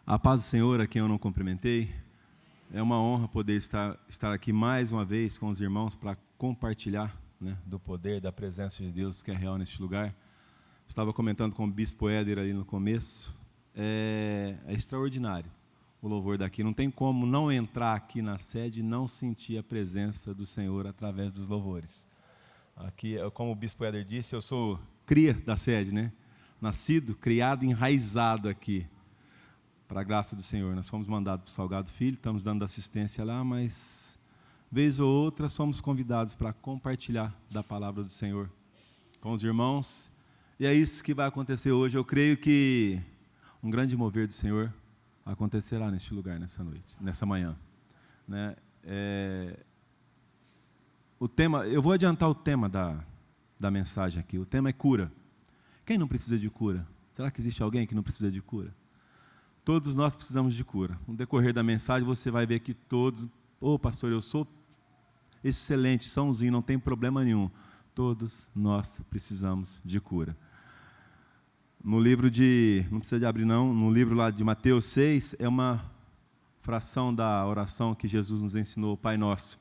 A paz do Senhor, a quem eu não cumprimentei. É uma honra poder estar aqui mais uma vez com os irmãos para compartilhar, do poder, da presença de Deus que é real neste lugar. Estava comentando com o Bispo Éder ali no começo. É extraordinário o louvor daqui. Não tem como não entrar aqui na sede e não sentir a presença do Senhor através dos louvores. Aqui, como o Bispo Éder disse, eu sou cria da sede, Nascido, criado, enraizado aqui. Para a graça do Senhor, nós fomos mandados para o Salgado Filho, estamos dando assistência lá, mas vez ou outra somos convidados para compartilhar da palavra do Senhor com os irmãos, e é isso que vai acontecer hoje. Eu creio que um grande mover do Senhor acontecerá neste lugar, nessa noite, nessa manhã. O tema, eu vou adiantar o tema da mensagem aqui. O tema é cura. Quem não precisa de cura? Será que existe alguém que não precisa de cura? Todos nós precisamos de cura. No decorrer da mensagem você vai ver que todos, pastor, eu sou excelente, sãozinho, não tem problema nenhum. Todos nós precisamos de cura. No livro não precisa de abrir não, no livro lá de Mateus 6, é uma fração da oração que Jesus nos ensinou, o Pai Nosso.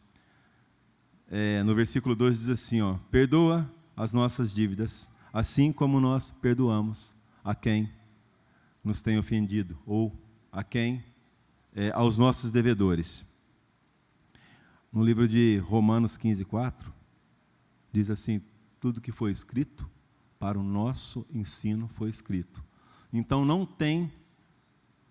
No versículo 2 diz assim, perdoa as nossas dívidas, assim como nós perdoamos a quem nos tem ofendido, ou aos nossos devedores. No livro de Romanos 15:4, diz assim, tudo que foi escrito, para o nosso ensino foi escrito. Então não tem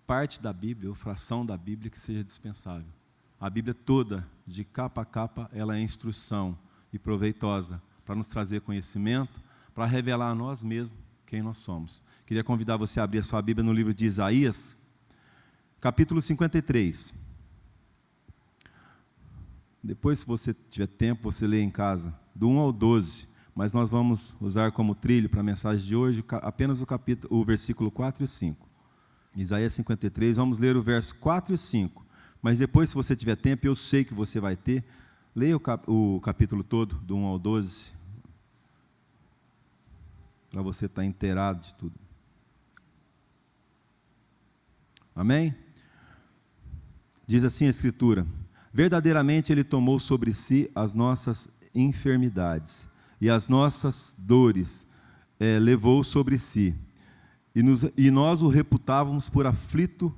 parte da Bíblia, ou fração da Bíblia que seja dispensável. A Bíblia toda, de capa a capa, ela é instrução e proveitosa, para nos trazer conhecimento, para revelar a nós mesmos quem nós somos. Queria convidar você a abrir a sua Bíblia no livro de Isaías, capítulo 53. Depois, se você tiver tempo, você lê em casa, do 1 ao 12, mas nós vamos usar como trilho para a mensagem de hoje apenas o versículo 4 e 5. Isaías 53, vamos ler o verso 4 e 5, mas depois, se você tiver tempo, eu sei que você vai ter, leia o capítulo todo, do 1 ao 12, para você estar inteirado de tudo. Amém? Diz assim a Escritura, verdadeiramente Ele tomou sobre si as nossas enfermidades e as nossas dores levou sobre si, e nós o reputávamos por aflito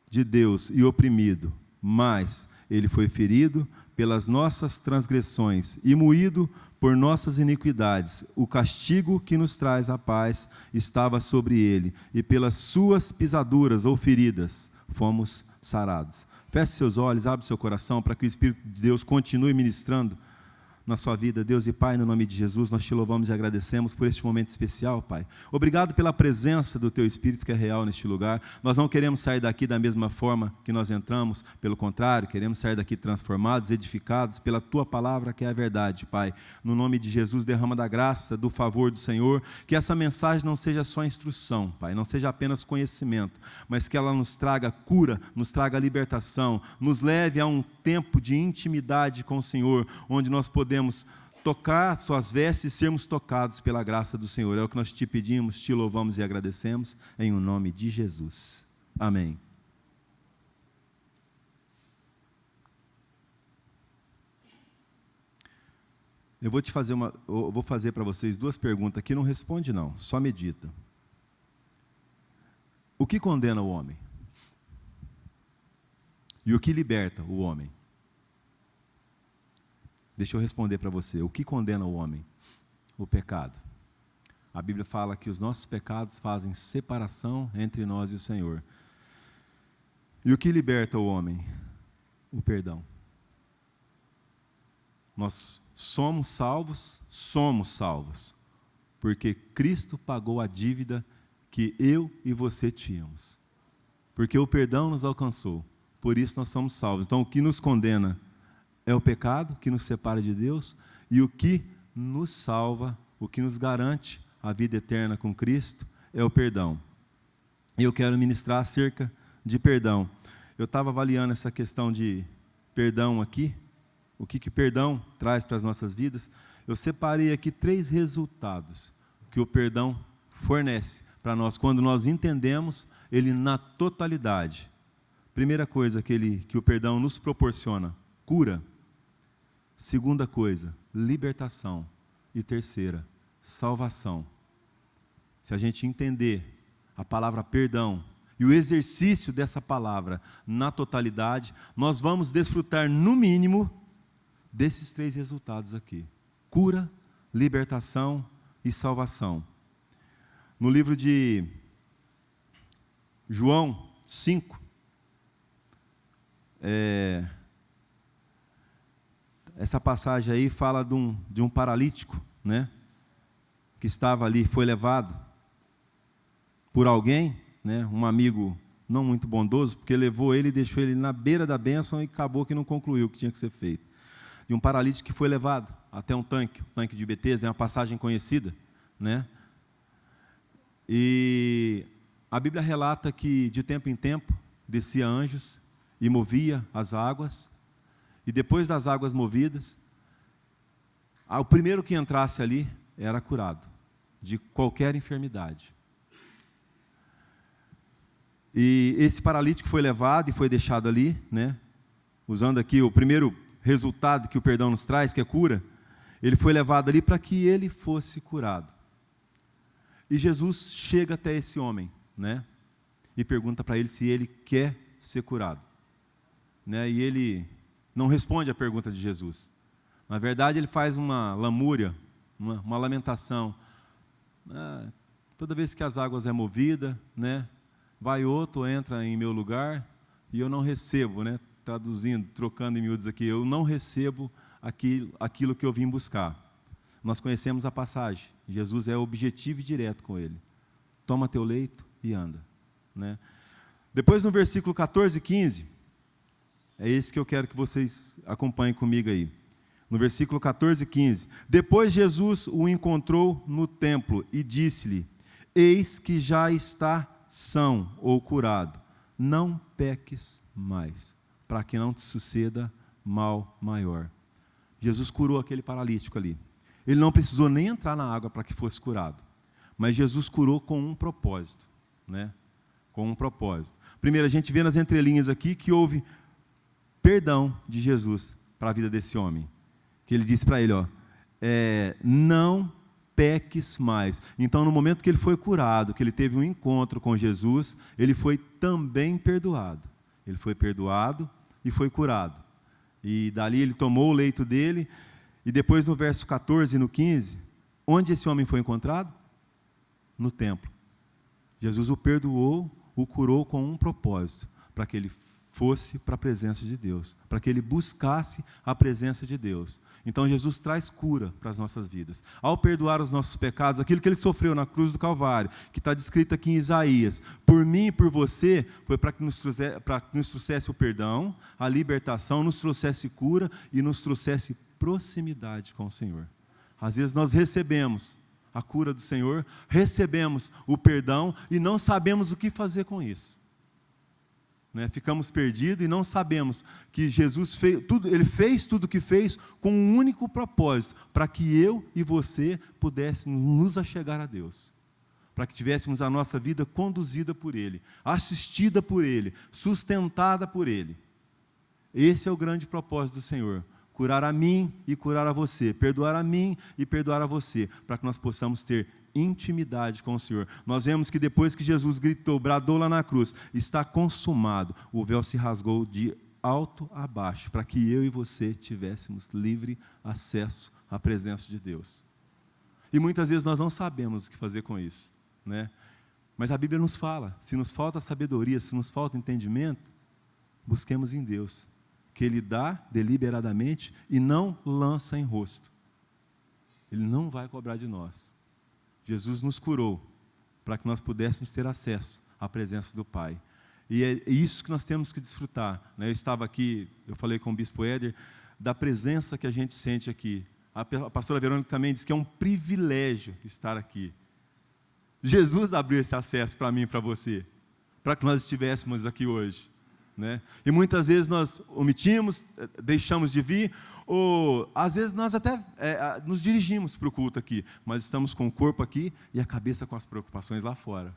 de Deus e oprimido, mas Ele foi ferido pelas nossas transgressões e moído por nossas iniquidades. O castigo que nos traz a paz estava sobre ele, e pelas suas pisaduras ou feridas fomos sarados. Feche seus olhos, abre seu coração para que o Espírito de Deus continue ministrando na sua vida. Deus e Pai, no nome de Jesus, nós te louvamos e agradecemos por este momento especial, Pai. Obrigado pela presença do Teu Espírito que é real neste lugar. Nós não queremos sair daqui da mesma forma que nós entramos, pelo contrário, queremos sair daqui transformados, edificados pela Tua palavra que é a verdade, Pai. No nome de Jesus, derrama da graça, do favor do Senhor, que essa mensagem não seja só instrução, Pai, não seja apenas conhecimento, mas que ela nos traga cura, nos traga libertação, nos leve a um tempo de intimidade com o Senhor, onde nós podemos tocar suas vestes e sermos tocados pela graça do Senhor. É o que nós te pedimos, te louvamos e agradecemos, em o nome de Jesus. Amém. Eu vou fazer para vocês duas perguntas aqui, não responde não, só medita. O que condena o homem? E o que liberta o homem? Deixa eu responder para você. O que condena o homem? O pecado. A Bíblia fala que os nossos pecados fazem separação entre nós e o Senhor. E o que liberta o homem? O perdão. Nós somos salvos, porque Cristo pagou a dívida que eu e você tínhamos. Porque o perdão nos alcançou, por isso nós somos salvos. Então o que nos condena é o pecado, que nos separa de Deus, e o que nos salva, o que nos garante a vida eterna com Cristo, é o perdão. E eu quero ministrar acerca de perdão. Eu estava avaliando essa questão de perdão aqui, o que perdão traz para as nossas vidas. Eu separei aqui 3 resultados que o perdão fornece para nós, quando nós entendemos ele na totalidade. Primeira coisa que o perdão nos proporciona, cura. Segunda coisa, libertação. E terceira, salvação. Se a gente entender a palavra perdão e o exercício dessa palavra na totalidade, nós vamos desfrutar, no mínimo, desses 3 resultados aqui: cura, libertação e salvação. No livro de João 5, essa passagem aí fala de um paralítico, né, que estava ali, foi levado por alguém, né, um amigo não muito bondoso, porque levou ele e deixou ele na beira da bênção e acabou que não concluiu o que tinha que ser feito. E um paralítico que foi levado até o tanque de Betesda, é uma passagem conhecida, né? E a Bíblia relata que de tempo em tempo descia anjos e movia as águas, e depois das águas movidas, o primeiro que entrasse ali era curado de qualquer enfermidade. E esse paralítico foi levado e foi deixado ali, né? Usando aqui o primeiro resultado que o perdão nos traz, que é cura, ele foi levado ali para que ele fosse curado. E Jesus chega até esse homem, né? E pergunta para ele se ele quer ser curado, né? E ele não responde à pergunta de Jesus. Na verdade, ele faz uma lamúria, uma lamentação. Toda vez que as águas é movida, né? Vai outro, entra em meu lugar, e eu não recebo, né? Traduzindo, trocando em miúdos aqui, eu não recebo aquilo que eu vim buscar. Nós conhecemos a passagem, Jesus é objetivo e direto com ele. Toma teu leito e anda, né? Depois no versículo 14 e 15, é esse que eu quero que vocês acompanhem comigo aí. No versículo 14 e 15, depois Jesus o encontrou no templo e disse-lhe: eis que já está são ou curado, não peques mais, para que não te suceda mal maior. Jesus curou aquele paralítico ali. Ele não precisou nem entrar na água para que fosse curado, mas Jesus curou com um propósito, né? Com um propósito. Primeiro, a gente vê nas entrelinhas aqui que houve perdão de Jesus para a vida desse homem, que ele disse para ele, não peques mais. Então, no momento que ele foi curado, que ele teve um encontro com Jesus, ele foi também perdoado. Ele foi perdoado e foi curado. E dali ele tomou o leito dele, e depois no verso 14 e no 15, onde esse homem foi encontrado? No templo. Jesus o perdoou, o curou com um propósito, para que ele fosse para a presença de Deus, para que ele buscasse a presença de Deus. Então Jesus traz cura para as nossas vidas. Ao perdoar os nossos pecados, aquilo que ele sofreu na cruz do Calvário, que está descrito aqui em Isaías, por mim e por você, foi para que nos trouxesse o perdão, a libertação, nos trouxesse cura e nos trouxesse proximidade com o Senhor. Às vezes nós recebemos a cura do Senhor, recebemos o perdão e não sabemos o que fazer com isso. Ficamos perdidos e não sabemos que Jesus ele fez tudo o que fez com um único propósito, para que eu e você pudéssemos nos achegar a Deus, para que tivéssemos a nossa vida conduzida por Ele, assistida por Ele, sustentada por Ele. Esse é o grande propósito do Senhor, curar a mim e curar a você, perdoar a mim e perdoar a você, para que nós possamos ter intimidade com o Senhor. Nós vemos que depois que Jesus gritou, bradou lá na cruz, está consumado, o véu se rasgou de alto a baixo, para que eu e você tivéssemos livre acesso à presença de Deus. E muitas vezes nós não sabemos o que fazer com isso, né? Mas a Bíblia nos fala, se nos falta sabedoria, se nos falta entendimento, busquemos em Deus, que Ele dá deliberadamente e não lança em rosto. Ele não vai cobrar de nós. Jesus nos curou para que nós pudéssemos ter acesso à presença do Pai. E é isso que nós temos que desfrutar, né? Eu estava aqui, eu falei com o Bispo Éder, da presença que a gente sente aqui. A pastora Verônica também disse que é um privilégio estar aqui. Jesus abriu esse acesso para mim e para você, para que nós estivéssemos aqui hoje. né? E muitas vezes nós omitimos, deixamos de vir, ou às vezes nós até nos dirigimos para o culto aqui, mas estamos com o corpo aqui e a cabeça com as preocupações lá fora.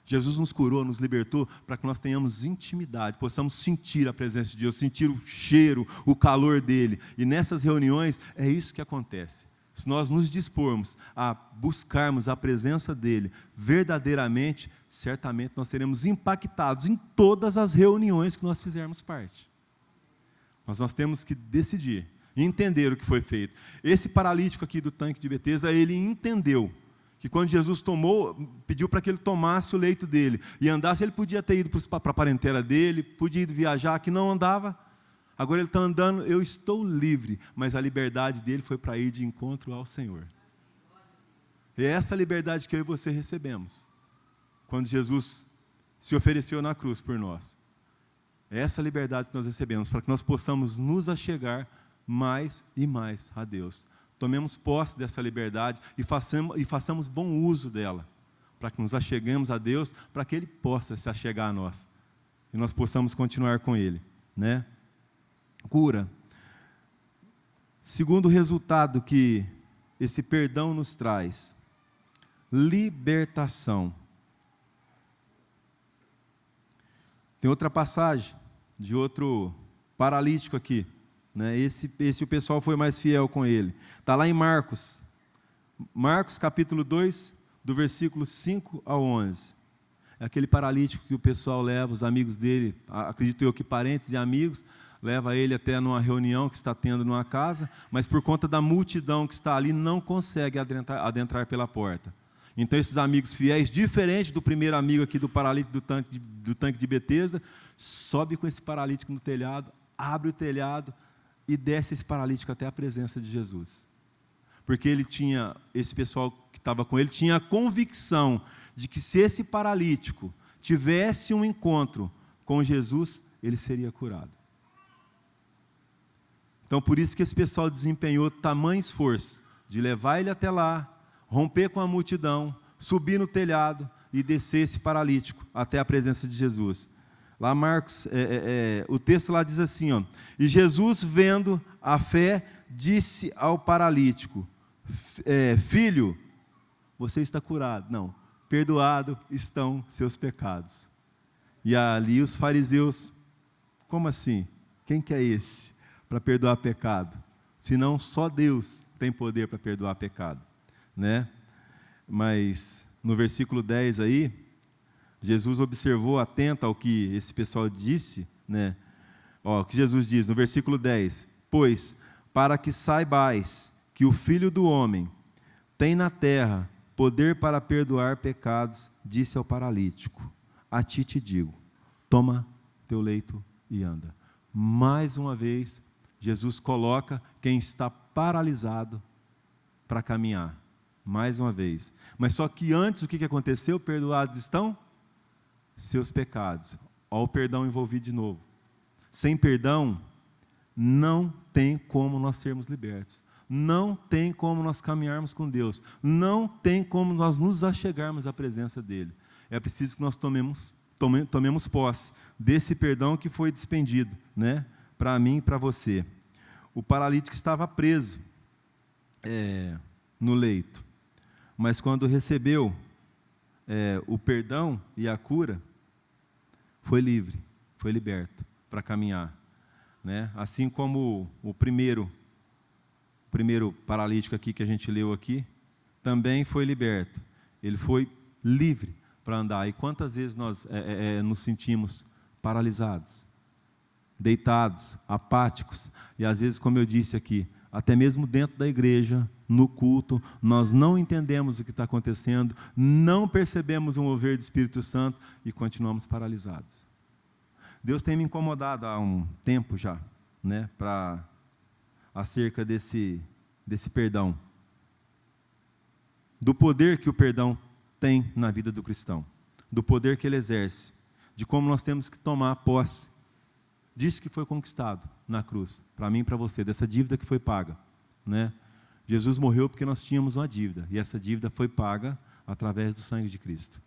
Jesus nos curou, nos libertou, para que nós tenhamos intimidade, possamos sentir a presença de Deus, sentir o cheiro, o calor dEle. E nessas reuniões é isso que acontece. Se nós nos dispormos a buscarmos a presença dEle verdadeiramente, certamente nós seremos impactados em todas as reuniões que nós fizermos parte. Mas nós temos que decidir, entender o que foi feito. Esse paralítico aqui do tanque de Betesda, ele entendeu que quando Jesus pediu para que ele tomasse o leito dele e andasse, ele podia ter ido para a parentela dele, podia ir viajar, que não andava. Agora ele está andando, eu estou livre, mas a liberdade dele foi para ir de encontro ao Senhor. E é essa liberdade que eu e você recebemos, quando Jesus se ofereceu na cruz por nós. É essa liberdade que nós recebemos, para que nós possamos nos achegar mais e mais a Deus. Tomemos posse dessa liberdade e façamos bom uso dela, para que nos acheguemos a Deus, para que Ele possa se achegar a nós, e nós possamos continuar com Ele, né? Cura. Segundo resultado que esse perdão nos traz, libertação. Tem outra passagem de outro paralítico aqui, né? Esse o pessoal foi mais fiel com ele. Está lá em Marcos capítulo 2, do versículo 5 ao 11. É aquele paralítico que o pessoal leva, os amigos dele, acredito eu que parentes e amigos, leva ele até numa reunião que está tendo numa casa, mas por conta da multidão que está ali, não consegue adentrar pela porta. Então esses amigos fiéis, diferente do primeiro amigo aqui do paralítico do tanque de Betesda, sobe com esse paralítico no telhado, abre o telhado e desce esse paralítico até a presença de Jesus. Porque esse pessoal que estava com ele tinha a convicção de que se esse paralítico tivesse um encontro com Jesus, ele seria curado. Então, por isso que esse pessoal desempenhou tamanho esforço de levar ele até lá, romper com a multidão, subir no telhado e descer esse paralítico até a presença de Jesus. Lá Marcos, o texto lá diz assim, ó, e Jesus, vendo a fé, disse ao paralítico, filho, você está curado. Não, perdoado estão seus pecados. E ali os fariseus, como assim? Quem que é esse para perdoar pecado? Senão só Deus tem poder para perdoar pecado, né? Mas no versículo 10 aí, Jesus observou atento ao que esse pessoal disse, né? Ó, o que Jesus diz no versículo 10, pois para que saibais que o Filho do Homem tem na terra poder para perdoar pecados, disse ao paralítico, a ti te digo, toma teu leito e anda. Mais uma vez, Jesus coloca quem está paralisado para caminhar, mais uma vez. Mas só que antes, o que aconteceu? Perdoados estão seus pecados. Olha o perdão envolvido de novo. Sem perdão, não tem como nós sermos libertos. Não tem como nós caminharmos com Deus. Não tem como nós nos achegarmos à presença dEle. É preciso que nós tomemos posse desse perdão que foi dispendido, né? Para mim e para você. O paralítico estava preso no leito, mas quando recebeu o perdão e a cura, foi livre, foi liberto para caminhar, né? Assim como o primeiro paralítico aqui que a gente leu aqui, também foi liberto, ele foi livre para andar. E quantas vezes nós nos sentimos paralisados, deitados, apáticos, e às vezes, como eu disse aqui, até mesmo dentro da igreja, no culto, nós não entendemos o que está acontecendo, não percebemos o mover do Espírito Santo e continuamos paralisados. Deus tem me incomodado há um tempo já, né, acerca desse perdão, do poder que o perdão tem na vida do cristão, do poder que ele exerce, de como nós temos que tomar posse disso que foi conquistado na cruz, para mim e para você, dessa dívida que foi paga, né? Jesus morreu porque nós tínhamos uma dívida, e essa dívida foi paga através do sangue de Cristo.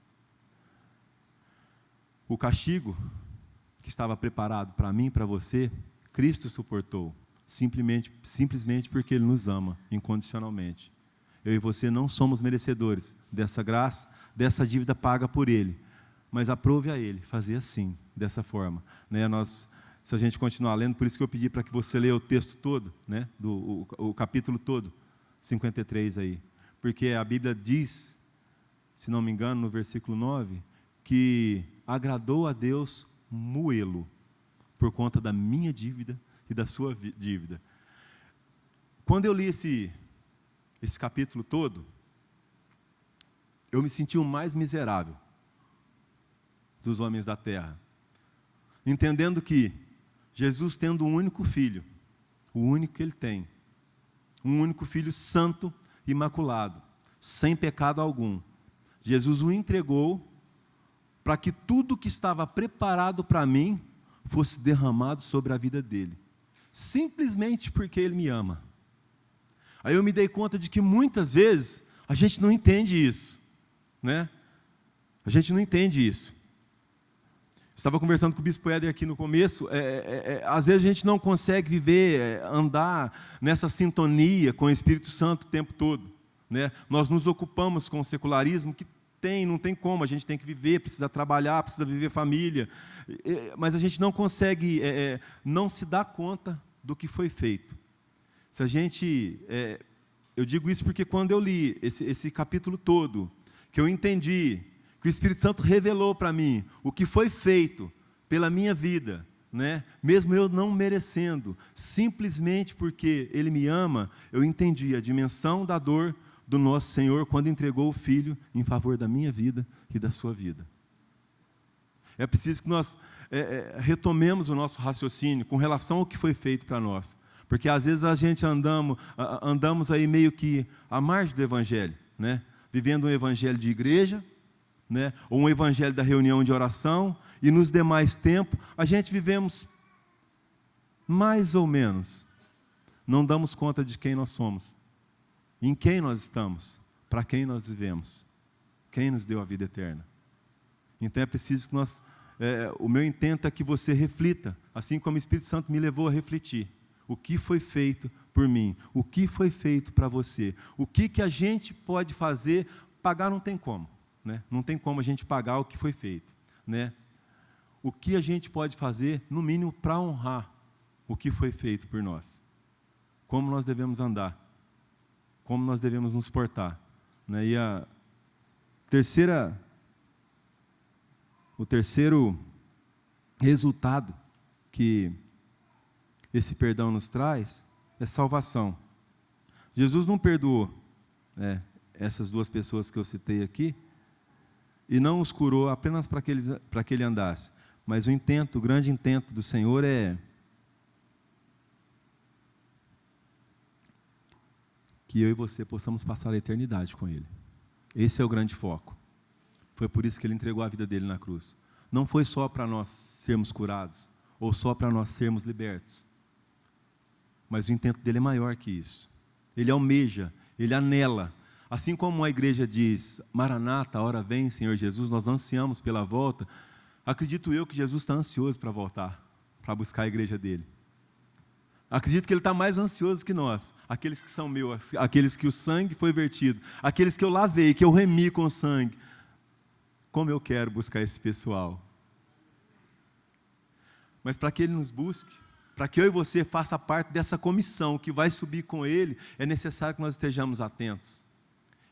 O castigo que estava preparado para mim e para você, Cristo suportou, simplesmente porque Ele nos ama incondicionalmente. Eu e você não somos merecedores dessa graça, dessa dívida paga por Ele, mas aprove a Ele fazer assim, dessa forma, né? Se a gente continuar lendo, por isso que eu pedi para que você leia o texto todo, né? O capítulo todo, 53 aí, porque a Bíblia diz, se não me engano, no versículo 9, que agradou a Deus moê-lo, por conta da minha dívida e da sua dívida. Quando eu li esse capítulo todo, eu me senti o mais miserável dos homens da terra, entendendo que Jesus, tendo um único filho, o único que Ele tem, um único filho santo, imaculado, sem pecado algum, Jesus o entregou para que tudo que estava preparado para mim fosse derramado sobre a vida dele, simplesmente porque Ele me ama. Aí eu me dei conta de que muitas vezes a gente não entende isso, né? A gente não entende isso. Estava conversando com o Bispo Éder aqui no começo, às vezes a gente não consegue viver, andar nessa sintonia com o Espírito Santo o tempo todo, né? Nós nos ocupamos com o secularismo que não tem como, a gente tem que viver, precisa trabalhar, precisa viver família, mas a gente não consegue, não se dá conta do que foi feito. Se a gente, eu digo isso porque quando eu li esse capítulo todo, que eu entendi, que o Espírito Santo revelou para mim o que foi feito pela minha vida, né? Mesmo eu não merecendo, simplesmente porque Ele me ama, eu entendi a dimensão da dor do nosso Senhor quando entregou o Filho em favor da minha vida e da sua vida. É preciso que nós retomemos o nosso raciocínio com relação ao que foi feito para nós, porque às vezes a gente andamos aí meio que à margem do Evangelho, né? Vivendo um Evangelho de igreja, né? Ou um Evangelho da reunião de oração, e nos demais tempos a gente vivemos mais ou menos, não damos conta de quem nós somos, em quem nós estamos, para quem nós vivemos, quem nos deu a vida eterna. Então é preciso que nós, o meu intento é que você reflita, assim como o Espírito Santo me levou a refletir, o que foi feito por mim, o que foi feito para você, o que a gente pode fazer. Pagar não tem como, né? Não tem como a gente pagar o que foi feito, né? O que a gente pode fazer, no mínimo, para honrar o que foi feito por nós, como nós devemos andar, como nós devemos nos portar, né? E o terceiro resultado que esse perdão nos traz é salvação. Jesus não perdoou essas duas pessoas que eu citei aqui, e não os curou apenas para que ele andasse, mas o grande intento do Senhor é que eu e você possamos passar a eternidade com Ele. Esse é o grande foco. Foi por isso que Ele entregou a vida dele na cruz. Não foi só para nós sermos curados, ou só para nós sermos libertos, mas o intento dele é maior que isso. Ele almeja, ele anela. Assim como a igreja diz, Maranata, a hora vem, Senhor Jesus, nós ansiamos pela volta, acredito eu que Jesus está ansioso para voltar, para buscar a igreja dele. Acredito que Ele está mais ansioso que nós, aqueles que são meus, aqueles que o sangue foi vertido, aqueles que eu lavei, que eu remi com o sangue. Como eu quero buscar esse pessoal. Mas para que Ele nos busque, para que eu e você faça parte dessa comissão que vai subir com Ele, é necessário que nós estejamos atentos.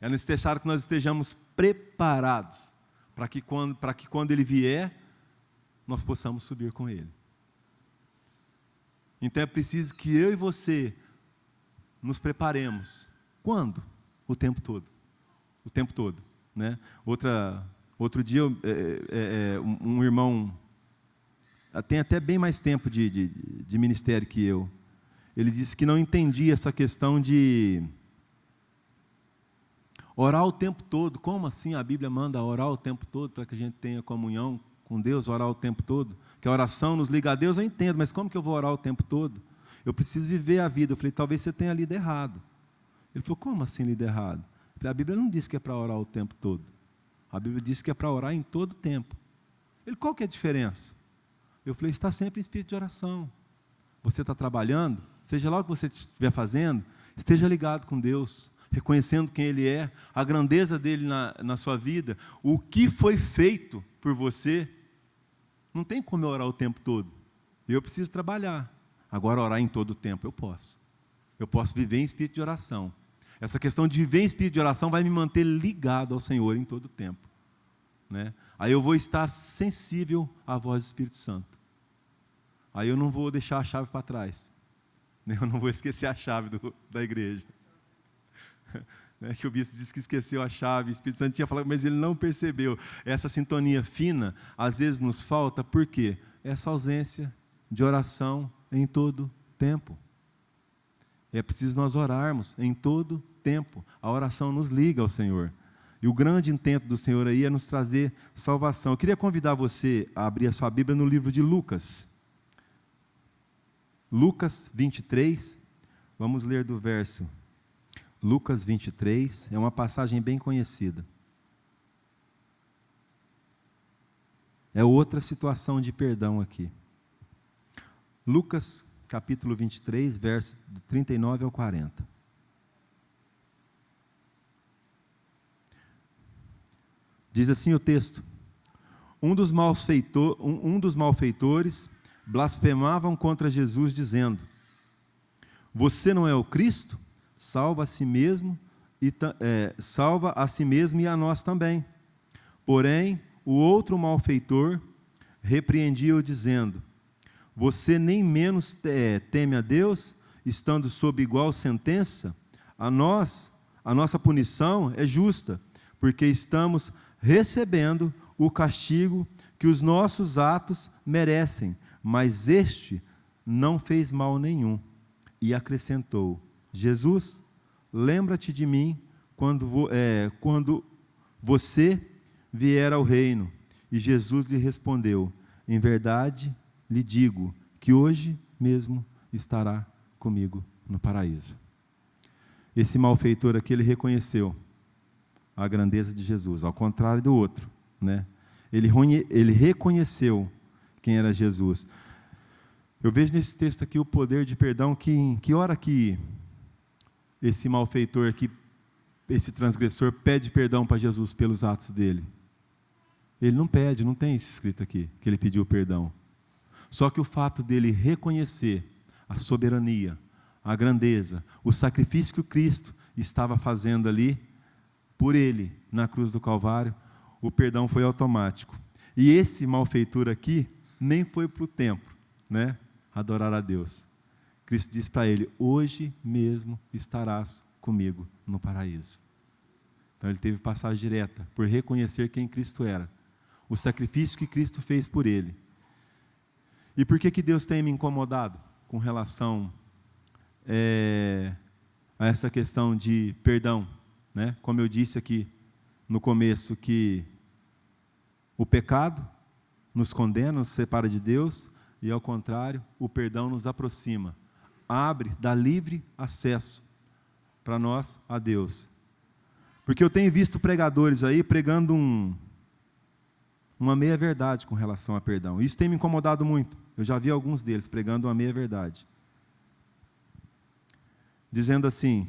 É necessário que nós estejamos preparados para que quando Ele vier, nós possamos subir com Ele. Então é preciso que eu e você nos preparemos. Quando? O tempo todo. O tempo todo, né? Outro dia, um irmão, tem até bem mais tempo de ministério que eu, ele disse que não entendia essa questão de orar o tempo todo. Como assim a Bíblia manda orar o tempo todo para que a gente tenha comunhão com Deus, orar o tempo todo? Que a oração nos liga a Deus, eu entendo, mas como que eu vou orar o tempo todo? Eu preciso viver a vida. Eu falei, talvez você tenha lido errado. Ele falou, como assim lido errado? Eu falei, a Bíblia não diz que é para orar o tempo todo. A Bíblia diz que é para orar em todo tempo. Ele, qual que é a diferença? Eu falei, está sempre em espírito de oração. Você está trabalhando, seja lá o que você estiver fazendo, esteja ligado com Deus, reconhecendo quem Ele é, a grandeza dEle na sua vida, o que foi feito por você. Não tem como eu orar o tempo todo. Eu preciso trabalhar. Agora, orar em todo o tempo, eu posso. Eu posso viver em espírito de oração. Essa questão de viver em espírito de oração vai me manter ligado ao Senhor em todo o tempo, né? Aí eu vou estar sensível à voz do Espírito Santo. Aí eu não vou deixar a chave para trás. Eu não vou esquecer a chave da igreja. Que o bispo disse que esqueceu a chave, o Espírito Santo tinha falado, mas ele não percebeu. Essa sintonia fina, às vezes nos falta, por quê? Essa ausência de oração em todo tempo. É preciso nós orarmos em todo tempo. A oração nos liga ao Senhor. E o grande intento do Senhor aí é nos trazer salvação. Eu queria convidar você a abrir a sua Bíblia no livro de Lucas. Lucas 23, vamos ler do verso. Lucas 23, é uma passagem bem conhecida. É outra situação de perdão aqui. Lucas capítulo 23, verso do 39 ao 40. Diz assim o texto: um dos malfeitores blasfemavam contra Jesus, dizendo: você não é o Cristo? Salva a si mesmo e a nós também. Porém, o outro malfeitor repreendia-o, dizendo: você nem menos teme a Deus, estando sob igual sentença? A nossa punição é justa, porque estamos recebendo o castigo que os nossos atos merecem, mas este não fez mal nenhum. E acrescentou: Jesus, lembra-te de mim quando você vier ao reino. E Jesus lhe respondeu: em verdade lhe digo que hoje mesmo estará comigo no paraíso. Esse malfeitor aqui, ele reconheceu a grandeza de Jesus, ao contrário do outro, né? Ele reconheceu quem era Jesus. Eu vejo nesse texto aqui o poder de perdão, que hora que esse malfeitor aqui, esse transgressor, pede perdão para Jesus pelos atos dele. Ele não pede, não tem isso escrito aqui, que ele pediu perdão. Só que o fato dele reconhecer a soberania, a grandeza, o sacrifício que o Cristo estava fazendo ali, por ele, na cruz do Calvário, o perdão foi automático. E esse malfeitor aqui, nem foi para o templo, né, adorar a Deus. Cristo disse para ele: hoje mesmo estarás comigo no paraíso. Então ele teve passagem direta, por reconhecer quem Cristo era, o sacrifício que Cristo fez por ele. E por que Deus tem me incomodado com relação a essa questão de perdão, né? Como eu disse aqui no começo, que o pecado nos condena, nos separa de Deus, e ao contrário, o perdão nos aproxima, abre, dá livre acesso para nós a Deus. Porque eu tenho visto pregadores aí pregando uma meia-verdade com relação a perdão. Isso tem me incomodado muito. Eu já vi alguns deles pregando uma meia-verdade. Dizendo assim: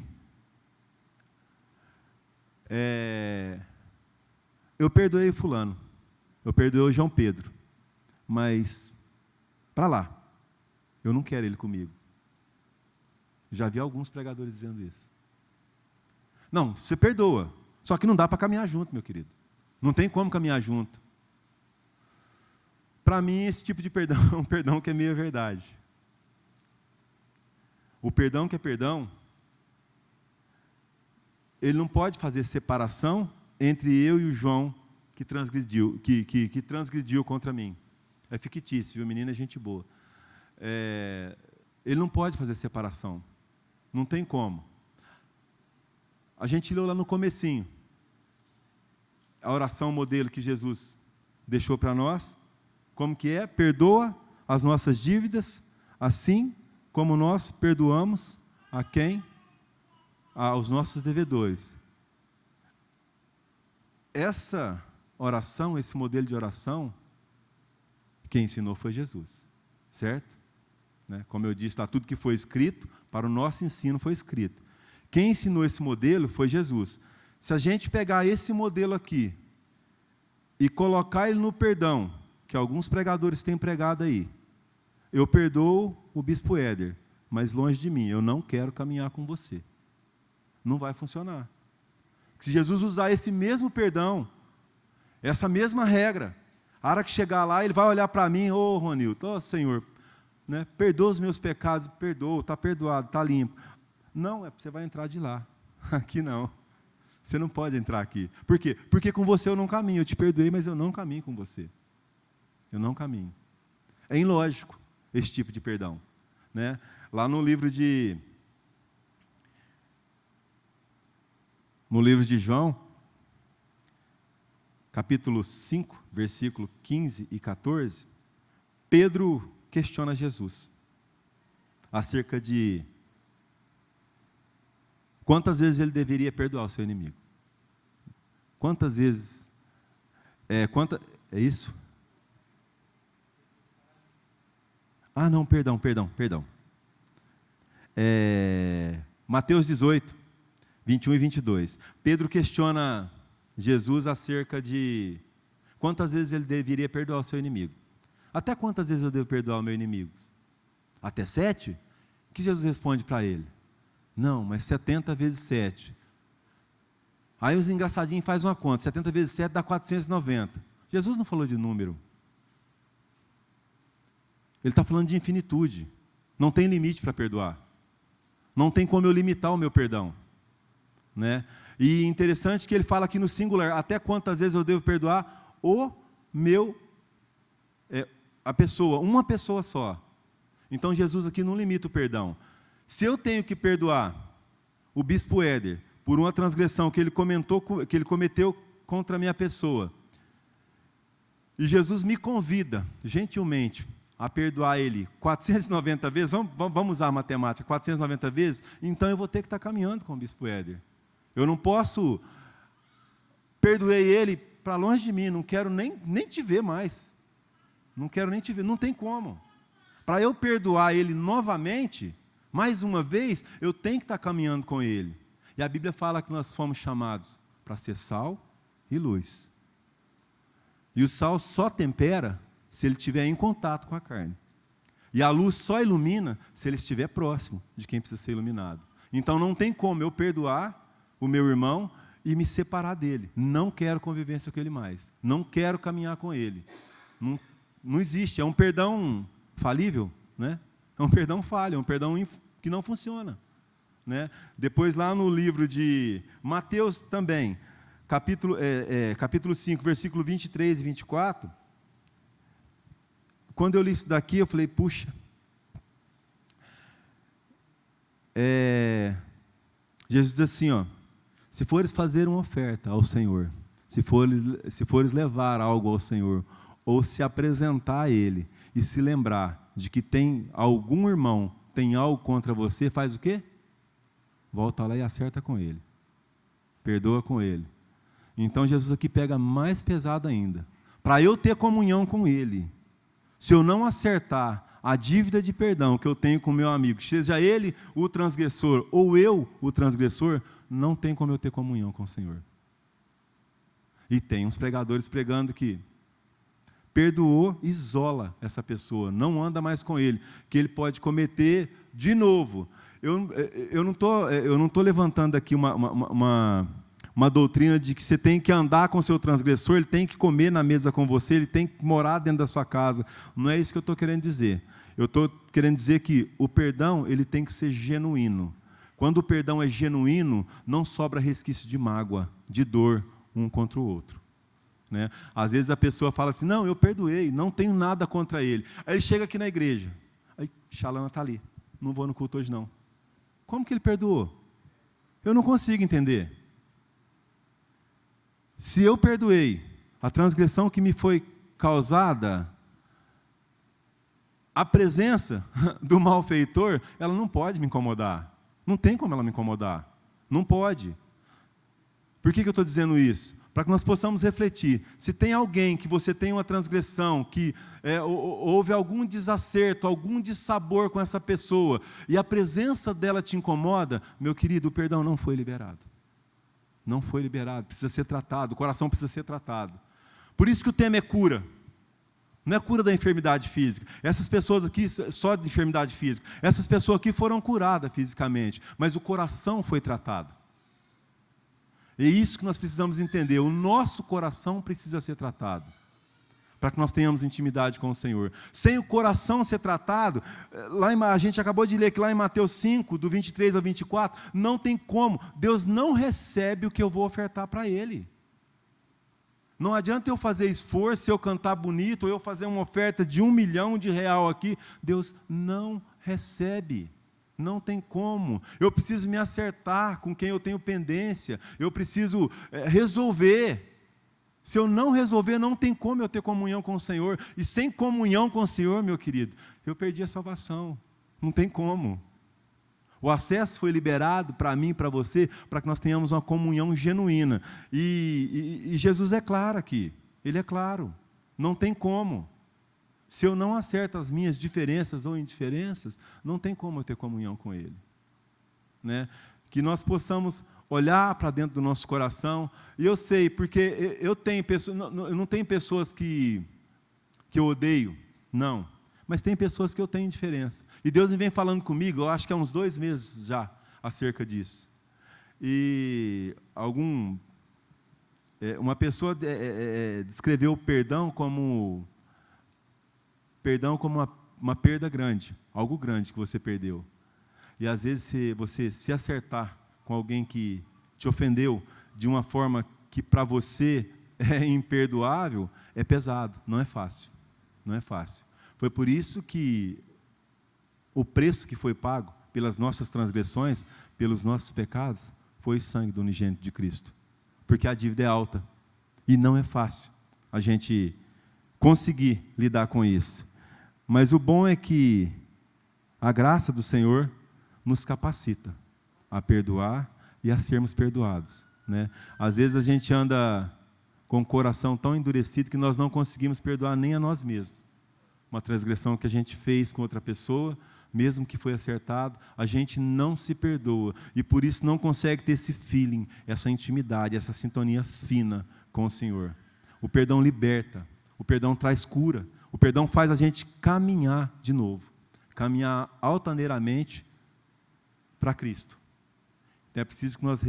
eu perdoei fulano, eu perdoei o João Pedro, mas para lá, eu não quero ele comigo. Já vi alguns pregadores dizendo isso. Não, você perdoa, só que não dá para caminhar junto, meu querido. Não tem como caminhar junto. Para mim, esse tipo de perdão é um perdão que é meia verdade. O perdão que é perdão, ele não pode fazer separação entre eu e o João que transgrediu contra mim. É fictício, o menino é gente boa. Ele não pode fazer separação. Não tem como. A gente leu lá no comecinho a oração modelo que Jesus deixou para nós. Como que é? Perdoa as nossas dívidas, assim como nós perdoamos a quem? Aos nossos devedores. Essa oração, esse modelo de oração, Quem ensinou foi Jesus, certo? Né? Como eu disse, tudo que foi escrito, para o nosso ensino foi escrito. Quem ensinou esse modelo foi Jesus. Se a gente pegar esse modelo aqui e colocar ele no perdão, que alguns pregadores têm pregado aí, eu perdoo o bispo Éder, mas longe de mim, eu não quero caminhar com você. Não vai funcionar. Se Jesus usar esse mesmo perdão, essa mesma regra, a hora que chegar lá, ele vai olhar para mim, ô Ronilton, Senhor, né, perdoa os meus pecados, perdoa, está perdoado, está limpo. Não, você vai entrar de lá, aqui não. Você não pode entrar aqui. Por quê? Porque com você eu não caminho, eu te perdoei, mas eu não caminho com você. Eu não caminho. É ilógico esse tipo de perdão. Né? Lá no livro de João, capítulo 5, versículo 15 e 14, Pedro questiona Jesus acerca de quantas vezes ele deveria perdoar o seu inimigo. Quantas vezes? É isso? Ah, não, perdão. Mateus 18, 21 e 22. Pedro questiona Jesus acerca de quantas vezes ele deveria perdoar o seu inimigo. Até quantas vezes eu devo perdoar o meu inimigo? Até 7? O que Jesus responde para ele? Não, mas 70 vezes 7. Aí os engraçadinhos fazem uma conta, 70 vezes 7 dá 490. Jesus não falou de número. Ele está falando de infinitude. Não tem limite para perdoar. Não tem como eu limitar o meu perdão. Né? E interessante que ele fala aqui no singular, até quantas vezes eu devo perdoar a pessoa, uma pessoa só. Então Jesus aqui não limita o perdão. Se eu tenho que perdoar o bispo Éder por uma transgressão que ele cometeu contra a minha pessoa, e Jesus me convida, gentilmente, a perdoar ele 490 vezes, vamos usar a matemática, 490 vezes, então eu vou ter que estar caminhando com o bispo Éder. Eu não posso, perdoei ele para longe de mim, não quero nem te ver mais. Não quero nem te ver, não tem como. Para eu perdoar ele novamente, mais uma vez, eu tenho que estar caminhando com ele. E a Bíblia fala que nós fomos chamados para ser sal e luz. E o sal só tempera se ele estiver em contato com a carne. E a luz só ilumina se ele estiver próximo de quem precisa ser iluminado. Então não tem como eu perdoar o meu irmão e me separar dele. Não quero convivência com ele mais. Não quero caminhar com ele. Não existe. É um perdão falível, né? É um perdão falho, é um perdão que não funciona. Né? Depois lá no livro de Mateus também, capítulo 5, versículo 23 e 24, quando eu li isso daqui, eu falei, puxa, Jesus diz assim, se fores fazer uma oferta ao Senhor, se fores levar algo ao Senhor, ou se apresentar a Ele, e se lembrar de que tem algum irmão, tem algo contra você, faz o quê? Volta lá e acerta com ele, perdoa com ele. Então Jesus aqui pega mais pesado ainda, para eu ter comunhão com Ele. Se eu não acertar a dívida de perdão que eu tenho com o meu amigo, seja ele o transgressor ou eu o transgressor, não tem como eu ter comunhão com o Senhor. E tem uns pregadores pregando que perdoou, isola essa pessoa, não anda mais com ele, que ele pode cometer de novo. Eu não tô levantando aqui uma doutrina de que você tem que andar com o seu transgressor, ele tem que comer na mesa com você, ele tem que morar dentro da sua casa. Não é isso que eu estou querendo dizer. Eu estou querendo dizer que o perdão ele tem que ser genuíno. Quando o perdão é genuíno, não sobra resquício de mágoa, de dor, um contra o outro. Né? Às vezes a pessoa fala assim, não, eu perdoei, não tenho nada contra ele. Aí ele chega aqui na igreja, aí Xalana está ali, não vou no culto hoje não. Como que ele perdoou? Eu não consigo entender. Se eu perdoei a transgressão que me foi causada, a presença do malfeitor, ela não pode me incomodar. Não tem como ela me incomodar. Não pode. Por que eu estou dizendo isso? para que nós possamos refletir. Se tem alguém que você tem uma transgressão, que houve algum desacerto, algum dissabor com essa pessoa, e a presença dela te incomoda, meu querido, o perdão não foi liberado. Não foi liberado, precisa ser tratado, o coração precisa ser tratado. Por isso que o tema é cura. Não é cura da enfermidade física. Essas pessoas aqui, só de enfermidade física, essas pessoas aqui foram curadas fisicamente, mas o coração foi tratado. É isso que nós precisamos entender. O nosso coração precisa ser tratado, para que nós tenhamos intimidade com o Senhor. Sem o coração ser tratado, a gente acabou de ler que lá em Mateus 5, do 23 ao 24, não tem como. Deus não recebe o que eu vou ofertar para Ele. Não adianta eu fazer esforço, eu cantar bonito, ou eu fazer uma oferta de R$1 milhão aqui. Deus não recebe. Não tem como. Eu preciso me acertar com quem eu tenho pendência. Eu preciso resolver. Se eu não resolver, não tem como eu ter comunhão com o Senhor. E sem comunhão com o Senhor, meu querido, eu perdi a salvação. Não tem como. O acesso foi liberado para mim e para você, para que nós tenhamos uma comunhão genuína. E Jesus é claro aqui. Ele é claro. Não tem como. Se eu não acerto as minhas diferenças ou indiferenças, não tem como eu ter comunhão com Ele. Né? Que nós possamos olhar para dentro do nosso coração, e eu sei, porque eu não tenho pessoas que eu odeio, não, mas tem pessoas que eu tenho indiferença. E Deus vem falando comigo, eu acho que há uns 2 meses já, acerca disso. E uma pessoa descreveu o perdão como uma perda grande, algo grande que você perdeu. E às vezes, se você se acertar com alguém que te ofendeu de uma forma que para você é imperdoável, é pesado, não é fácil. Não é fácil. Foi por isso que o preço que foi pago pelas nossas transgressões, pelos nossos pecados, foi o sangue do unigênito de Cristo. Porque a dívida é alta. E não é fácil a gente conseguir lidar com isso. Mas o bom é que a graça do Senhor nos capacita a perdoar e a sermos perdoados. Né? Às vezes a gente anda com o coração tão endurecido que nós não conseguimos perdoar nem a nós mesmos. Uma transgressão que a gente fez com outra pessoa, mesmo que foi acertado, a gente não se perdoa. E por isso não consegue ter esse feeling, essa intimidade, essa sintonia fina com o Senhor. O perdão liberta, o perdão traz cura, o perdão faz a gente caminhar de novo, caminhar altaneiramente para Cristo. Então é preciso que nós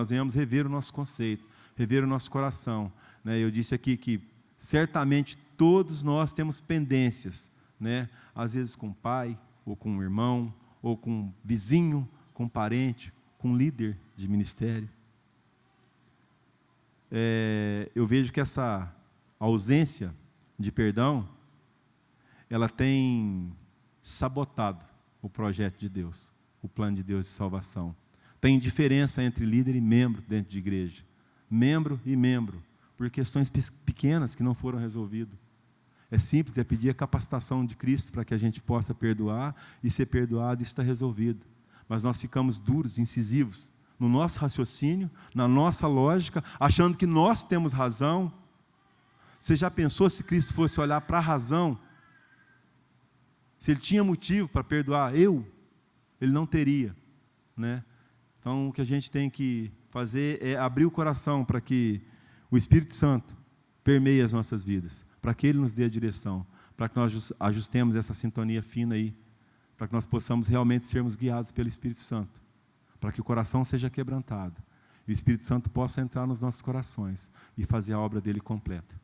venhamos rever o nosso conceito, rever o nosso coração. Né? Eu disse aqui que certamente todos nós temos pendências, né? Às vezes com o pai, ou com o irmão, ou com um vizinho, com um parente, com um líder de ministério. Eu vejo que essa ausência de perdão, ela tem sabotado o projeto de Deus, o plano de Deus de salvação. Tem diferença entre líder e membro dentro de igreja. Membro e membro, por questões pequenas que não foram resolvidas. É simples, é pedir a capacitação de Cristo para que a gente possa perdoar e ser perdoado, e está resolvido. Mas nós ficamos duros, incisivos, no nosso raciocínio, na nossa lógica, achando que nós temos razão. Você já pensou se Cristo fosse olhar para a razão? Se Ele tinha motivo para perdoar Ele não teria. Né? Então, o que a gente tem que fazer é abrir o coração para que o Espírito Santo permeie as nossas vidas, para que Ele nos dê a direção, para que nós ajustemos essa sintonia fina aí, para que nós possamos realmente sermos guiados pelo Espírito Santo, para que o coração seja quebrantado, e o Espírito Santo possa entrar nos nossos corações e fazer a obra dele completa,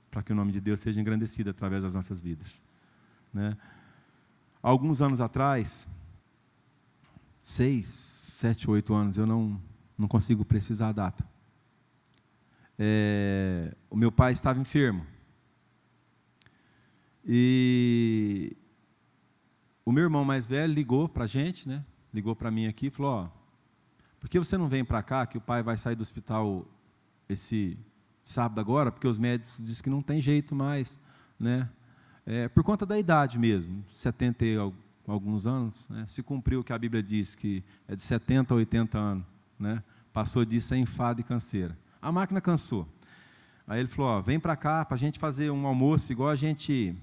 para que o nome de Deus seja engrandecido através das nossas vidas. Né? Alguns anos atrás, 6, 7, 8 anos, eu não consigo precisar a data. O meu pai estava enfermo. E o meu irmão mais velho ligou para a gente, né? Ligou para mim aqui e falou: por que você não vem para cá, que o pai vai sair do hospital esse sábado agora, porque os médicos dizem que não tem jeito mais, né? Por conta da idade mesmo, 70 e alguns anos, né? Se cumpriu o que a Bíblia diz, que é de 70 a 80 anos, né? Passou disso é enfado e canseira. a máquina cansou. Aí ele falou, ó, vem para cá para a gente fazer um almoço igual a gente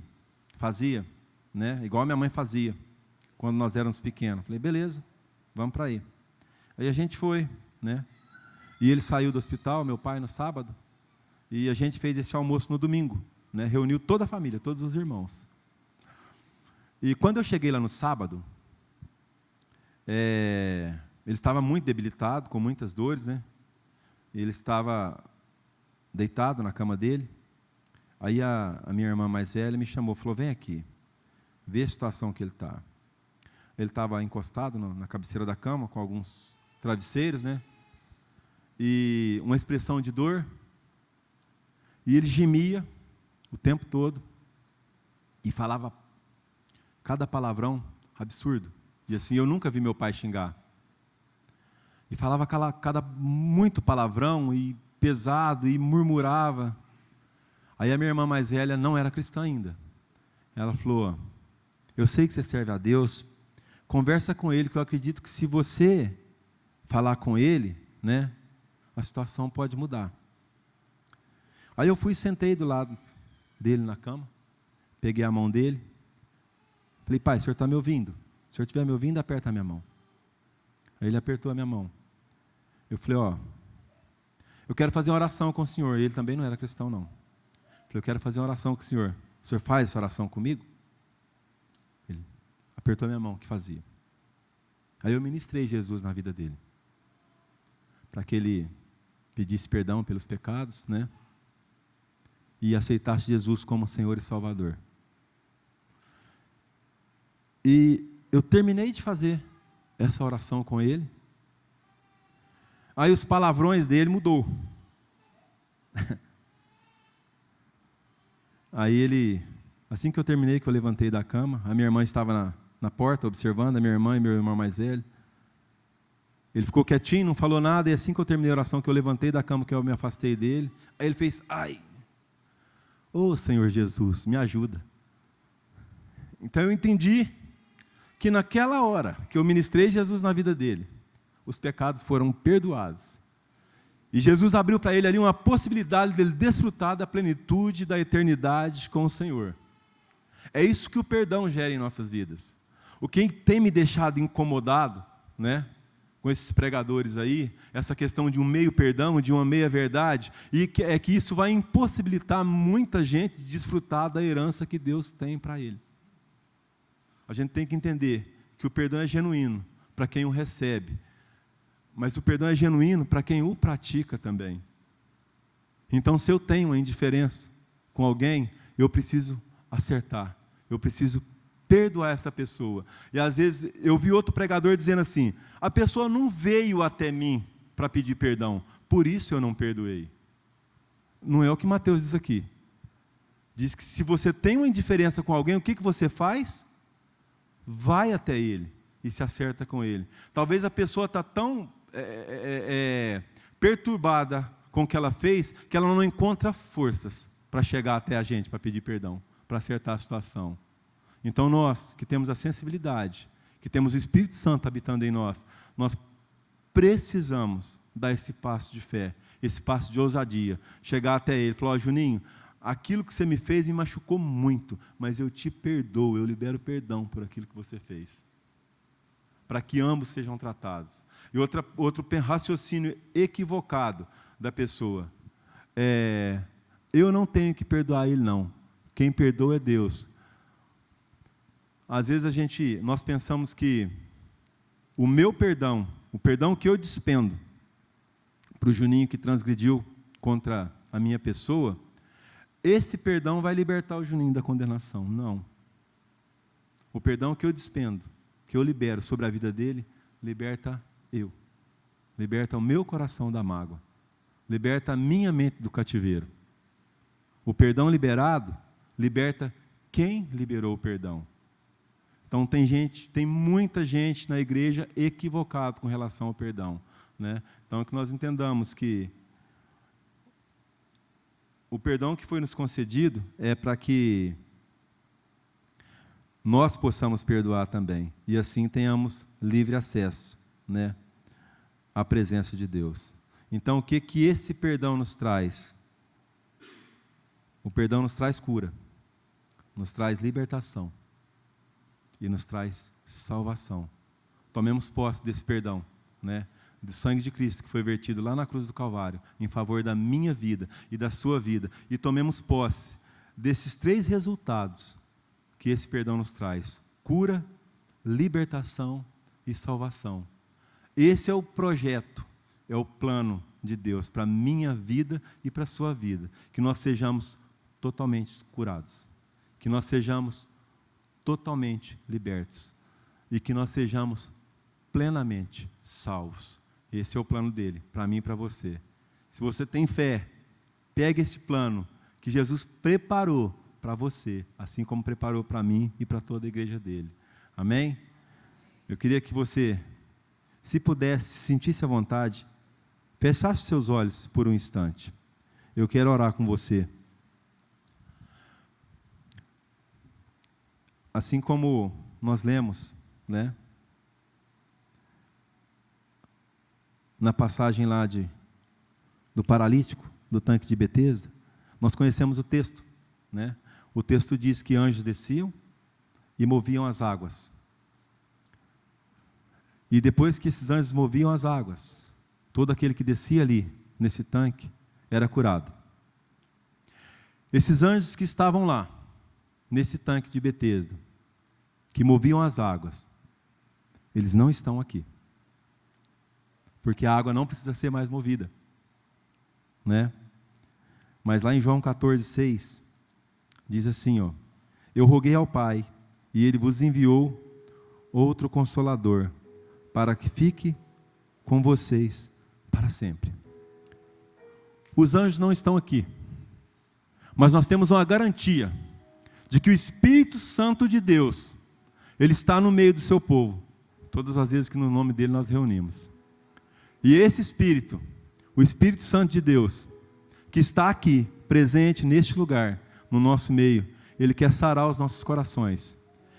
fazia, né? Igual a minha mãe fazia, quando nós éramos pequenos. Falei, beleza, vamos para aí. Aí a gente foi, né? E ele saiu do hospital, meu pai, no sábado, e a gente fez esse almoço no domingo, né? Reuniu toda a família, todos os irmãos. E quando eu cheguei lá no sábado, ele estava muito debilitado, com muitas dores, né? Ele estava deitado na cama dele. Aí a minha irmã mais velha me chamou, falou, vem aqui, vê a situação que ele está. Ele estava encostado na cabeceira da cama, com alguns travesseiros, né? E uma expressão de dor. E ele gemia o tempo todo e falava cada palavrão absurdo. E assim, eu nunca vi meu pai xingar. E falava muito palavrão e pesado e murmurava. Aí a minha irmã mais velha não era cristã ainda. Ela falou, eu sei que você serve a Deus, conversa com ele, que eu acredito que se você falar com ele, né, a situação pode mudar. Aí eu fui e sentei do lado dele na cama, peguei a mão dele, falei, pai, o senhor está me ouvindo? Se o senhor estiver me ouvindo, aperta a minha mão. Aí ele apertou a minha mão. Eu falei, ó, eu quero fazer uma oração com o senhor. E ele também não era cristão, não. Eu falei, eu quero fazer uma oração com o senhor. O senhor faz essa oração comigo? Ele apertou a minha mão, que fazia. Aí eu ministrei Jesus na vida dele, para que ele pedisse perdão pelos pecados, né? E aceitasse Jesus como Senhor e Salvador. E eu terminei de fazer essa oração com ele. Aí os palavrões dele mudou. Aí ele, assim que eu terminei, que eu levantei da cama, a minha irmã estava na porta observando, a minha irmã e meu irmão mais velho. Ele ficou quietinho, não falou nada, e assim que eu terminei a oração, que eu levantei da cama, que eu me afastei dele, aí ele fez, ai, ô Senhor Jesus, me ajuda. Então eu entendi que naquela hora que eu ministrei Jesus na vida dele, os pecados foram perdoados. E Jesus abriu para ele ali uma possibilidade dele desfrutar da plenitude da eternidade com o Senhor. É isso que o perdão gera em nossas vidas. O que tem me deixado incomodado, né, com esses pregadores aí, essa questão de um meio perdão, de uma meia verdade, e é que isso vai impossibilitar muita gente de desfrutar da herança que Deus tem para ele. A gente tem que entender que o perdão é genuíno para quem o recebe, mas o perdão é genuíno para quem o pratica também. Então, se eu tenho uma indiferença com alguém, eu preciso acertar, eu preciso perdoar essa pessoa. E às vezes eu vi outro pregador dizendo assim, a pessoa não veio até mim para pedir perdão, por isso eu não perdoei. Não é o que Mateus diz aqui. Diz que se você tem uma indiferença com alguém, o que você faz? Vai até ele e se acerta com ele. Talvez a pessoa está tão perturbada com o que ela fez, que ela não encontra forças para chegar até a gente, para pedir perdão, para acertar a situação. Então nós, que temos a sensibilidade, que temos o Espírito Santo habitando em nós, nós precisamos dar esse passo de fé, esse passo de ousadia, chegar até ele, falar, Juninho, aquilo que você me fez me machucou muito, mas eu te perdoo, eu libero perdão por aquilo que você fez, para que ambos sejam tratados. E outro raciocínio equivocado da pessoa, eu não tenho que perdoar ele não, quem perdoa é Deus. Às vezes nós pensamos que o meu perdão, o perdão que eu despendo para o Juninho que transgrediu contra a minha pessoa, esse perdão vai libertar o Juninho da condenação. Não. O perdão que eu despendo, que eu libero sobre a vida dele, liberta eu. Liberta o meu coração da mágoa. Liberta a minha mente do cativeiro. O perdão liberado, liberta quem liberou o perdão. Então tem muita gente na igreja equivocada com relação ao perdão, né? Então que nós entendamos que o perdão que foi nos concedido é para que nós possamos perdoar também, e assim tenhamos livre acesso, né, à presença de Deus. Então, o que esse perdão nos traz? O perdão nos traz cura, nos traz libertação e nos traz salvação. Tomemos posse desse perdão, né? Do sangue de Cristo que foi vertido lá na cruz do Calvário, em favor da minha vida e da sua vida. E tomemos posse desses 3 resultados que esse perdão nos traz: cura, libertação e salvação. Esse é o projeto, é o plano de Deus para a minha vida e para a sua vida. Que nós sejamos totalmente curados, que nós sejamos totalmente libertos e que nós sejamos plenamente salvos. Esse é o plano dele, para mim e para você. Se você tem fé, pegue esse plano que Jesus preparou para você, assim como preparou para mim e para toda a igreja dele. Amém? Eu queria que você, se pudesse, sentisse à vontade, fechasse seus olhos por um instante. Eu quero orar com você. Assim como nós lemos, né? Na passagem lá do paralítico, do tanque de Betesda, nós conhecemos o texto, né? O texto diz que anjos desciam e moviam as águas. E depois que esses anjos moviam as águas, todo aquele que descia ali, nesse tanque, era curado. Esses anjos que estavam lá, nesse tanque de Betesda, que moviam as águas, eles não estão aqui. Porque a água não precisa ser mais movida, né? Mas lá em João 14:6, diz assim, ó: eu roguei ao Pai, e Ele vos enviou outro Consolador, para que fique com vocês para sempre. Os anjos não estão aqui, mas nós temos uma garantia de que o Espírito Santo de Deus, Ele está no meio do seu povo, todas as vezes que no nome dEle nós reunimos. E esse Espírito, o Espírito Santo de Deus, que está aqui, presente neste lugar, no nosso meio, Ele quer sarar os nossos corações.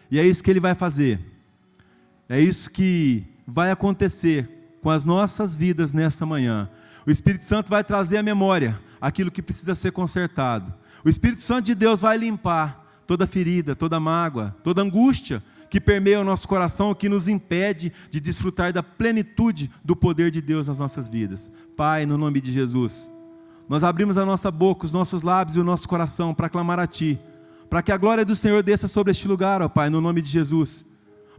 E é isso que Ele vai fazer. É isso que vai acontecer com as nossas vidas nesta manhã. O Espírito Santo vai trazer à memória aquilo que precisa ser consertado. O Espírito Santo de Deus vai limpar toda ferida, toda mágoa, toda angústia que permeia o nosso coração, que nos impede de desfrutar da plenitude do poder de Deus nas nossas vidas. Pai, no nome de Jesus, nós abrimos a nossa boca, os nossos lábios e o nosso coração para clamar a Ti, para que a glória do Senhor desça sobre este lugar, ó Pai, no nome de Jesus,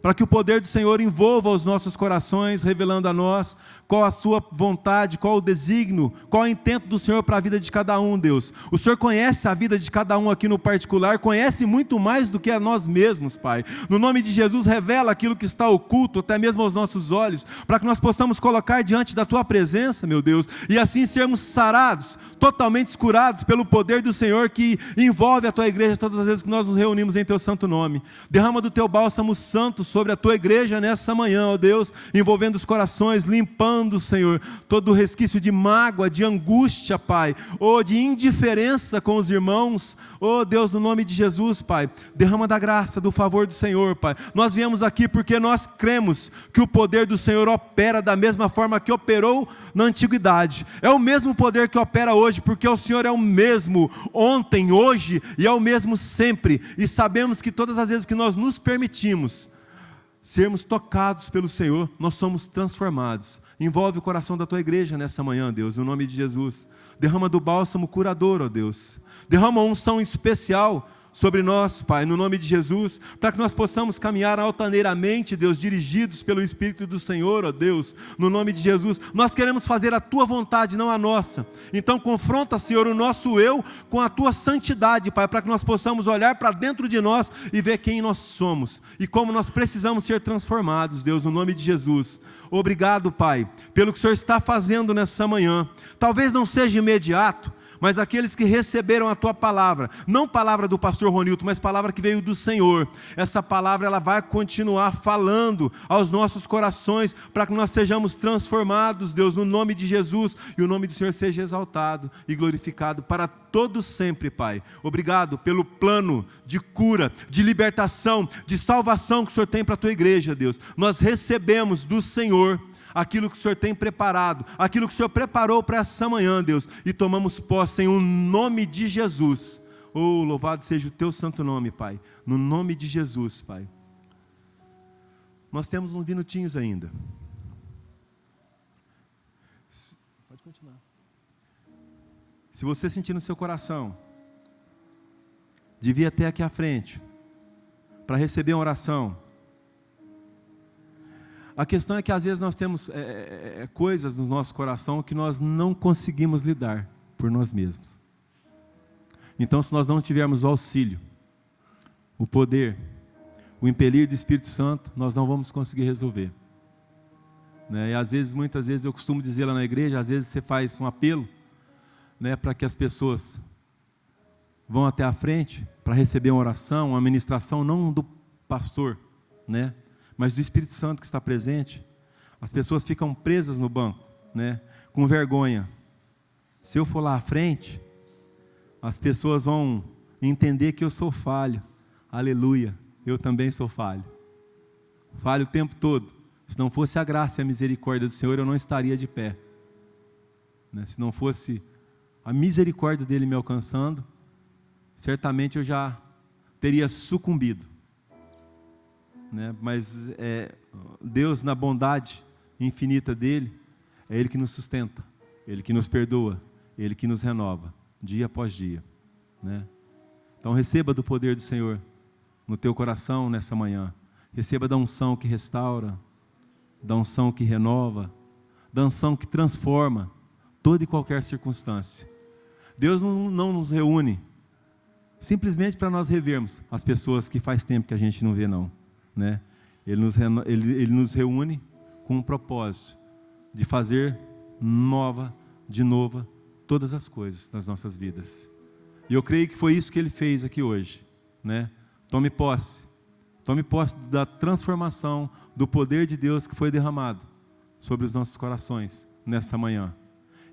para que o poder do Senhor envolva os nossos corações, revelando a nós qual a sua vontade, qual o desígnio, qual o intento do Senhor para a vida de cada um, Deus. O Senhor conhece a vida de cada um aqui no particular, conhece muito mais do que a nós mesmos, Pai. No nome de Jesus, revela aquilo que está oculto, até mesmo aos nossos olhos, para que nós possamos colocar diante da Tua presença, meu Deus, e assim sermos sarados, totalmente curados pelo poder do Senhor que envolve a Tua igreja todas as vezes que nós nos reunimos em Teu santo nome. Derrama do Teu bálsamo santo sobre a Tua igreja nessa manhã, ó Deus, envolvendo os corações, limpando, Senhor, todo o resquício de mágoa, de angústia, Pai, ou de indiferença com os irmãos, ó Deus, no nome de Jesus, Pai, derrama da graça, do favor do Senhor, Pai. Nós viemos aqui porque nós cremos que o poder do Senhor opera da mesma forma que operou na antiguidade, é o mesmo poder que opera hoje, porque o Senhor é o mesmo ontem, hoje, e é o mesmo sempre, e sabemos que todas as vezes que nós nos permitimos sermos tocados pelo Senhor, nós somos transformados. Envolve o coração da Tua igreja nessa manhã, Deus, no nome de Jesus. Derrama do bálsamo curador, ó Deus. Derrama uma unção especial sobre nós, Pai, no nome de Jesus, para que nós possamos caminhar altaneiramente, Deus, dirigidos pelo Espírito do Senhor, ó Deus, no nome de Jesus. Nós queremos fazer a Tua vontade, não a nossa. Então confronta, Senhor, o nosso eu com a Tua santidade, Pai, para que nós possamos olhar para dentro de nós e ver quem nós somos e como nós precisamos ser transformados, Deus, no nome de Jesus. Obrigado, Pai, pelo que o Senhor está fazendo nessa manhã. Talvez não seja imediato, mas aqueles que receberam a Tua palavra, não palavra do pastor Ronilton, mas palavra que veio do Senhor, essa palavra ela vai continuar falando aos nossos corações, para que nós sejamos transformados, Deus, no nome de Jesus, e o nome do Senhor seja exaltado e glorificado para todos sempre, Pai. Obrigado pelo plano de cura, de libertação, de salvação que o Senhor tem para a Tua igreja, Deus. Nós recebemos do Senhor aquilo que o Senhor tem preparado, aquilo que o Senhor preparou para essa manhã, Deus, e tomamos posse em o nome de Jesus. Oh, louvado seja o teu santo nome, Pai, no nome de Jesus, Pai. Nós temos uns minutinhos ainda. Pode continuar. Se você sentir no seu coração, devia até aqui à frente, para receber uma oração. A questão é que às vezes nós temos coisas no nosso coração que nós não conseguimos lidar por nós mesmos. Então, se nós não tivermos o auxílio, o poder, o impelir do Espírito Santo, nós não vamos conseguir resolver. Né? E às vezes, muitas vezes, eu costumo dizer lá na igreja, às vezes você faz um apelo, né, para que as pessoas vão até a frente para receber uma oração, uma ministração, não do pastor, né, mas do Espírito Santo que está presente. As pessoas ficam presas no banco, né, com vergonha. Se eu for lá à frente, as pessoas vão entender que eu sou falho. Aleluia, eu também sou falho. Falho o tempo todo. Se não fosse a graça e a misericórdia do Senhor, eu não estaria de pé. Né? Se não fosse a misericórdia dele me alcançando, certamente eu já teria sucumbido. Né? Mas Deus, na bondade infinita dele, é Ele que nos sustenta, Ele que nos perdoa, Ele que nos renova, dia após dia. Né? Então receba do poder do Senhor no teu coração nessa manhã. Receba da unção que restaura, da unção que renova, da unção que transforma toda e qualquer circunstância. Deus não nos reúne simplesmente para nós revermos as pessoas que faz tempo que a gente não vê, não. Né? Ele nos reúne com um propósito de fazer de novo, todas as coisas nas nossas vidas. E eu creio que foi isso que Ele fez aqui hoje. Né? Tome posse da transformação, do poder de Deus que foi derramado sobre os nossos corações nessa manhã.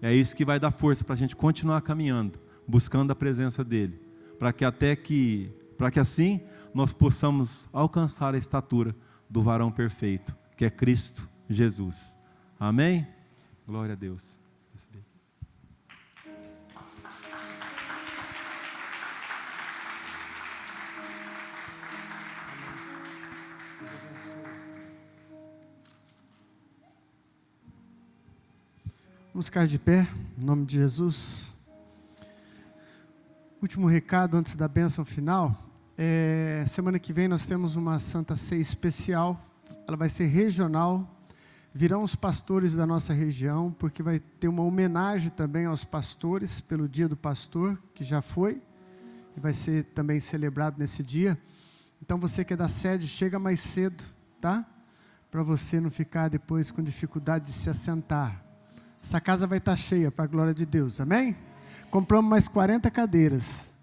É isso que vai dar força para a gente continuar caminhando, buscando a presença dEle, para que assim nós possamos alcançar a estatura do varão perfeito, que é Cristo Jesus. Amém? Glória a Deus. Vamos ficar de pé, em nome de Jesus. Último recado antes da bênção final. Semana que vem nós temos uma Santa Ceia especial. Ela vai ser regional. Virão os pastores da nossa região, porque vai ter uma homenagem também aos pastores, pelo Dia do Pastor, que já foi, e vai ser também celebrado nesse dia. Então você que é da sede, chega mais cedo, tá? Para você não ficar depois com dificuldade de se assentar. Essa casa vai estar cheia, para a glória de Deus, amém? Compramos mais 40 cadeiras,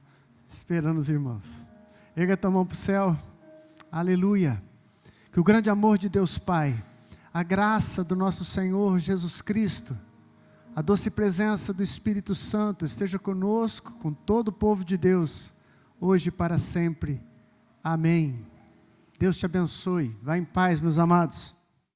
esperando os irmãos. Erga tua mão para o céu, aleluia. Que o grande amor de Deus Pai, a graça do nosso Senhor Jesus Cristo, a doce presença do Espírito Santo esteja conosco, com todo o povo de Deus, hoje e para sempre, amém. Deus te abençoe, vá em paz, meus amados.